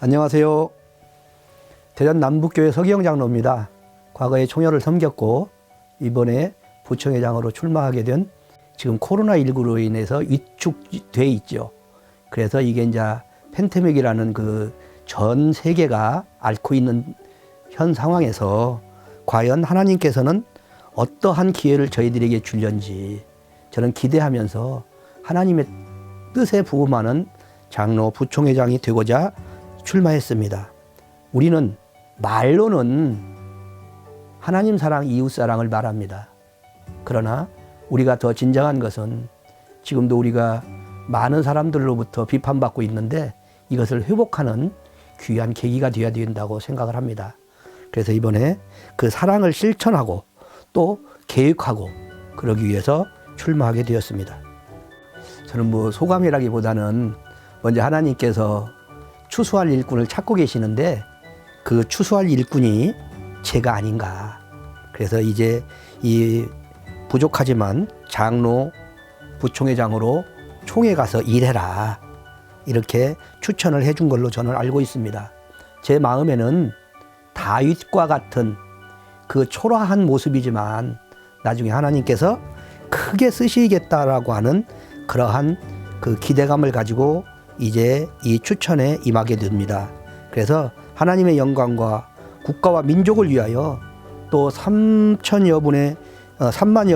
안녕하세요. 대전 남북교회 서기영 장로입니다. 과거에 총회를 섬겼고 이번에 부총회장으로 출마하게 된 지금 코로나19로 인해서 위축돼 있죠. 그래서 이게 이제 팬데믹이라는 그 전 세계가 앓고 있는 현 상황에서 과연 하나님께서는 어떠한 기회를 저희들에게 줄련지 저는 기대하면서 하나님의 뜻에 부응하는 장로 부총회장이 되고자 출마했습니다. 우리는 말로는 하나님 사랑, 이웃 사랑을 말합니다. 그러나 우리가 더 진정한 것은 지금도 우리가 많은 사람들로부터 비판받고 있는데 이것을 회복하는 귀한 계기가 되어야 된다고 생각을 합니다. 그래서 이번에 그 사랑을 실천하고 또 계획하고 그러기 위해서 출마하게 되었습니다. 저는 뭐 소감이라기보다는 먼저 하나님께서 추수할 일꾼을 찾고 계시는데 그 추수할 일꾼이 제가 아닌가. 그래서 이제 이 부족하지만 장로 부총회장으로 총회 가서 일해라. 이렇게 추천을 해준 걸로 저는 알고 있습니다. 제 마음에는 다윗과 같은 그 초라한 모습이지만 나중에 하나님께서 크게 쓰시겠다라고 하는 그러한 그 기대감을 가지고 이제 이 추천에 임하게 됩니다. 그래서 하나님의 영광과 국가와 민족을 위하여 또 3만여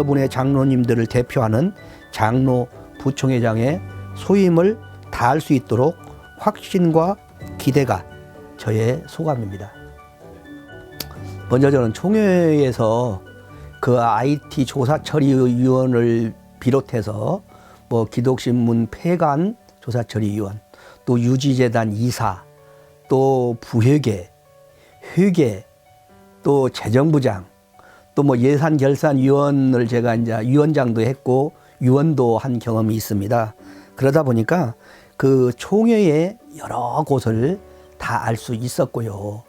분의 장로님들을 대표하는 장로 부총회장의 소임을 다할 수 있도록 확신과 기대가 저의 소감입니다. 먼저 저는 총회에서 그 IT 조사처리위원을 비롯해서 뭐 기독신문 폐간 조사처리위원, 또 유지재단 이사, 또 부회계, 회계, 또 재정부장, 또 뭐 예산결산위원을 제가 이제 위원장도 했고 위원도 한 경험이 있습니다. 그러다 보니까 그 총회의 여러 곳을 다 알 수 있었고요.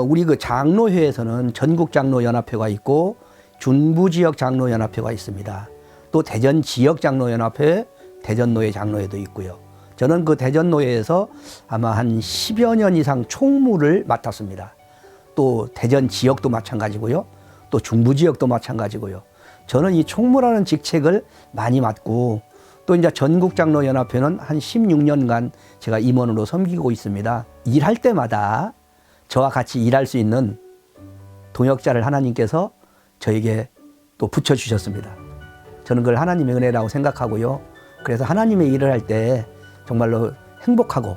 우리 그 장로회에서는 전국장로연합회가 있고 중부지역장로연합회가 있습니다. 또 대전지역장로연합회, 대전노예 장로회도 있고요. 저는 그 대전노예에서 아마 한 10여 년 이상 총무를 맡았습니다. 또 대전 지역도 마찬가지고요. 또 중부지역도 마찬가지고요. 저는 이 총무라는 직책을 많이 맡고 또 이제 전국장로연합회는 한 16년간 제가 임원으로 섬기고 있습니다. 일할 때마다 저와 같이 일할 수 있는 동역자를 하나님께서 저에게 또 붙여주셨습니다. 저는 그걸 하나님의 은혜라고 생각하고요. 그래서 하나님의 일을 할 때 정말로 행복하고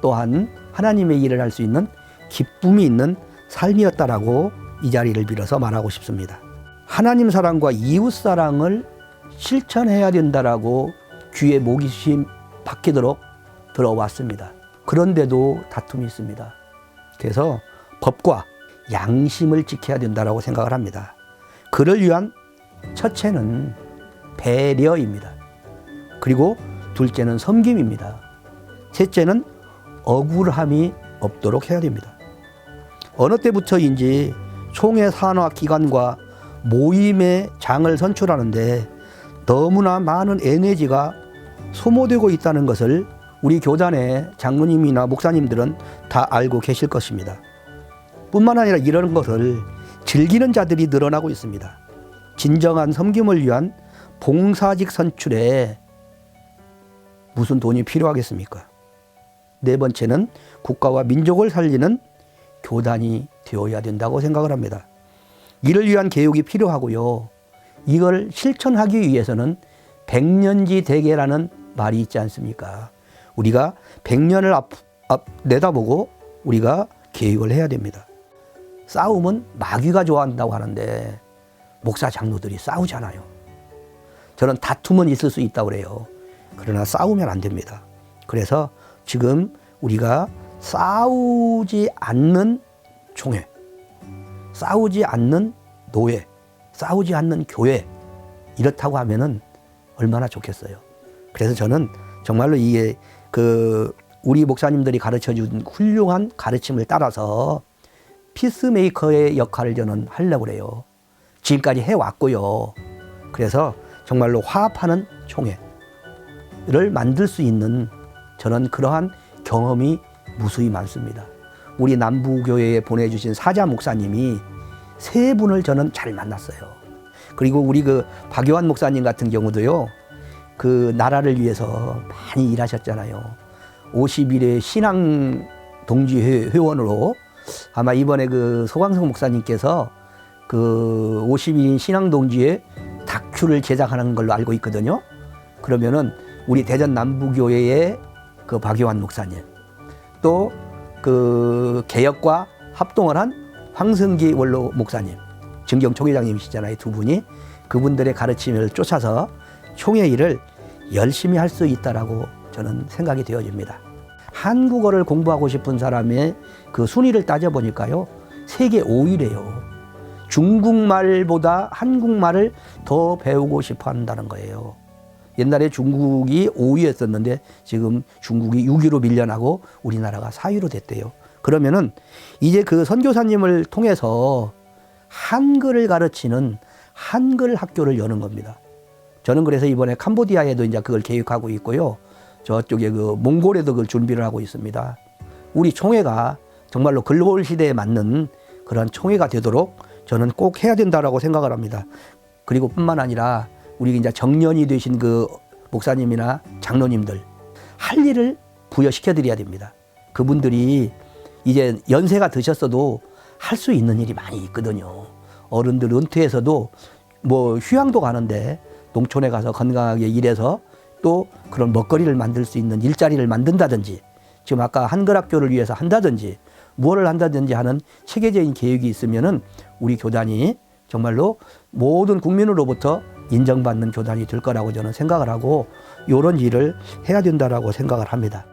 또한 하나님의 일을 할 수 있는 기쁨이 있는 삶이었다라고 이 자리를 빌어서 말하고 싶습니다. 하나님 사랑과 이웃 사랑을 실천해야 된다라고 귀에 목이 박히도록 들어왔습니다. 그런데도 다툼이 있습니다. 그래서 법과 양심을 지켜야 된다라고 생각을 합니다. 그를 위한 첫째는 배려입니다. 그리고 둘째는 섬김입니다. 셋째는 억울함이 없도록 해야 됩니다. 어느 때부터인지 총회 산하 기관과 모임의 장을 선출하는데 너무나 많은 에너지가 소모되고 있다는 것을 우리 교단의 장로님이나 목사님들은 다 알고 계실 것입니다. 뿐만 아니라 이런 것을 즐기는 자들이 늘어나고 있습니다. 진정한 섬김을 위한 봉사직 선출에 무슨 돈이 필요하겠습니까? 네 번째는 국가와 민족을 살리는 교단이 되어야 된다고 생각을 합니다. 이를 위한 교육이 필요하고요. 이걸 실천하기 위해서는 백년지 대계라는 말이 있지 않습니까? 우리가 100년을 앞 내다보고 우리가 계획을 해야 됩니다. 싸움은 마귀가 좋아한다고 하는데 목사 장로들이 싸우잖아요. 저는 다툼은 있을 수 있다고 그래요. 그러나 싸우면 안 됩니다. 그래서 지금 우리가 싸우지 않는 총회, 싸우지 않는 노예, 싸우지 않는 교회 이렇다고 하면은 얼마나 좋겠어요. 그래서 저는 정말로 이게 우리 목사님들이 가르쳐준 훌륭한 가르침을 따라서 피스메이커의 역할을 저는 하려고 그래요. 지금까지 해왔고요. 그래서 정말로 화합하는 총회를 만들 수 있는 저는 그러한 경험이 무수히 많습니다. 우리 남부교회에 보내주신 사자 목사님이 3분을 저는 잘 만났어요. 그리고 우리 그 박요한 목사님 같은 경우도요, 그 나라를 위해서 많이 일하셨잖아요. 50일의 신앙 동지 회원으로 아마 이번에 그 소광성 목사님께서 그 50일인 신앙 동지의 다큐를 제작하는 걸로 알고 있거든요. 그러면은 우리 대전 남부교회의 그 박요한 목사님, 또 그 개혁과 합동을 한 황성기 원로 목사님, 증경 총회장님이시잖아요. 2분이 그분들의 가르침을 쫓아서 총회 일을 열심히 할 수 있다라고 저는 생각이 되어집니다. 한국어를 공부하고 싶은 사람의 그 순위를 따져보니까요, 세계 5위래요. 중국말보다 한국말을 더 배우고 싶어 한다는 거예요. 옛날에 중국이 5위였었는데 지금 중국이 6위로 밀려나고 우리나라가 4위로 됐대요. 그러면은 이제 그 선교사님을 통해서 한글을 가르치는 한글 학교를 여는 겁니다. 저는 그래서 이번에 캄보디아에도 이제 그걸 계획하고 있고요. 저쪽에 그 몽골에도 그걸 준비를 하고 있습니다. 우리 총회가 정말로 글로벌 시대에 맞는 그런 총회가 되도록 저는 꼭 해야 된다라고 생각을 합니다. 그리고 뿐만 아니라 우리 이제 정년이 되신 그 목사님이나 장로님들 할 일을 부여시켜 드려야 됩니다. 그분들이 이제 연세가 드셨어도 할 수 있는 일이 많이 있거든요. 어른들 은퇴해서도 뭐 휴양도 가는데 농촌에 가서 건강하게 일해서 또 그런 먹거리를 만들 수 있는 일자리를 만든다든지, 지금 아까 한글학교를 위해서 한다든지 무엇을 한다든지 하는 체계적인 계획이 있으면은 우리 교단이 정말로 모든 국민으로부터 인정받는 교단이 될 거라고 저는 생각을 하고 이런 일을 해야 된다라고 생각을 합니다.